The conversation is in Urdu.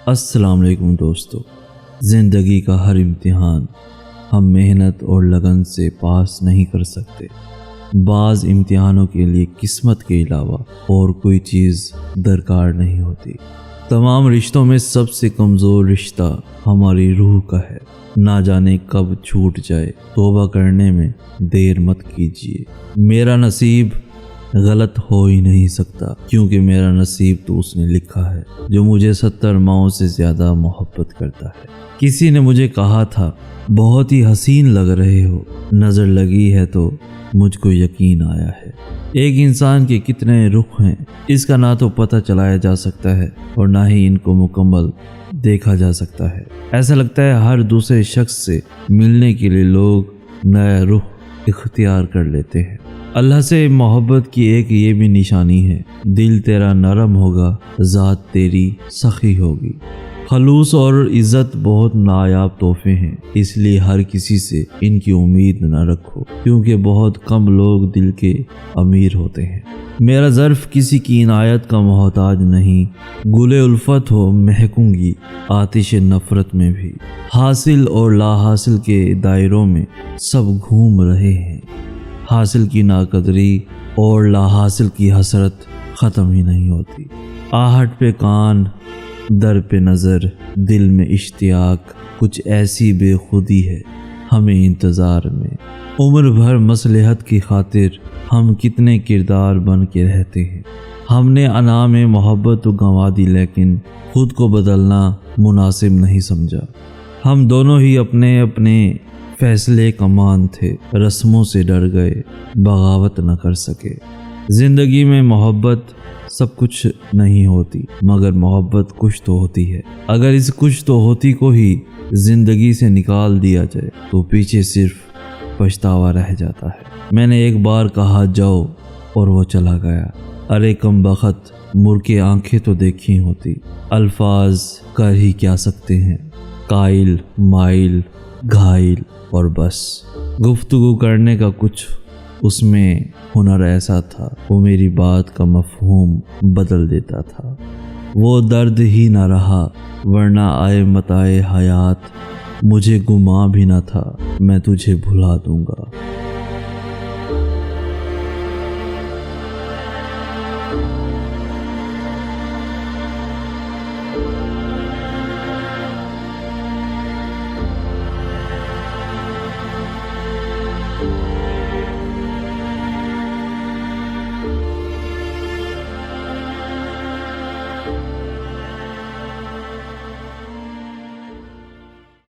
السلام علیکم دوستو، زندگی کا ہر امتحان ہم محنت اور لگن سے پاس نہیں کر سکتے۔ بعض امتحانوں کے لیے قسمت کے علاوہ اور کوئی چیز درکار نہیں ہوتی۔ تمام رشتوں میں سب سے کمزور رشتہ ہماری روح کا ہے۔ نہ جانے کب چھوٹ جائے، توبہ کرنے میں دیر مت کیجیے۔ میرا نصیب غلط ہو ہی نہیں سکتا، کیونکہ میرا نصیب تو اس نے لکھا ہے جو مجھے 70 ماؤں سے زیادہ محبت کرتا ہے۔ کسی نے مجھے کہا تھا بہت ہی حسین لگ رہے ہو، نظر لگی ہے تو مجھ کو یقین آیا ہے۔ ایک انسان کے کتنے رخ ہیں، اس کا نہ تو پتہ چلایا جا سکتا ہے اور نہ ہی ان کو مکمل دیکھا جا سکتا ہے۔ ایسا لگتا ہے ہر دوسرے شخص سے ملنے کے لیے لوگ نیا رخ اختیار کر لیتے ہیں۔ اللہ سے محبت کی ایک یہ بھی نشانی ہے، دل تیرا نرم ہوگا، ذات تیری سخی ہوگی۔ خلوص اور عزت بہت نایاب تحفے ہیں، اس لیے ہر کسی سے ان کی امید نہ رکھو، کیونکہ بہت کم لوگ دل کے امیر ہوتے ہیں۔ میرا ظرف کسی کی عنایت کا محتاج نہیں، گل الفت ہو مہکوں گی آتش نفرت میں بھی۔ حاصل اور لا حاصل کے دائروں میں سب گھوم رہے ہیں، حاصل کی ناقدری اور لا حاصل کی حسرت ختم ہی نہیں ہوتی۔ آہٹ پہ کان، در پہ نظر، دل میں اشتیاق، کچھ ایسی بے خودی ہے ہمیں انتظار میں۔ عمر بھر مصلحت کی خاطر ہم کتنے کردار بن کے رہتے ہیں۔ ہم نے انا میں محبت تو گنوا دی، لیکن خود کو بدلنا مناسب نہیں سمجھا۔ ہم دونوں ہی اپنے اپنے فیصلے کمان تھے، رسموں سے ڈر گئے، بغاوت نہ کر سکے۔ زندگی میں محبت سب کچھ نہیں ہوتی، مگر محبت کچھ تو ہوتی ہے۔ اگر اس کچھ تو ہوتی کو ہی زندگی سے نکال دیا جائے تو پیچھے صرف پچھتاوا رہ جاتا ہے۔ میں نے ایک بار کہا جاؤ اور وہ چلا گیا۔ ارے کم بخت، مڑ کے آنکھیں تو دیکھی ہوتی۔ الفاظ کر ہی کیا سکتے ہیں، قائل، مائل، گھائل اور بس۔ گفتگو کرنے کا کچھ اس میں ہنر ایسا تھا، وہ میری بات کا مفہوم بدل دیتا تھا۔ وہ درد ہی نہ رہا، ورنہ آئے متاع حیات، مجھے گماں بھی نہ تھا، میں تجھے بھلا دوں گا۔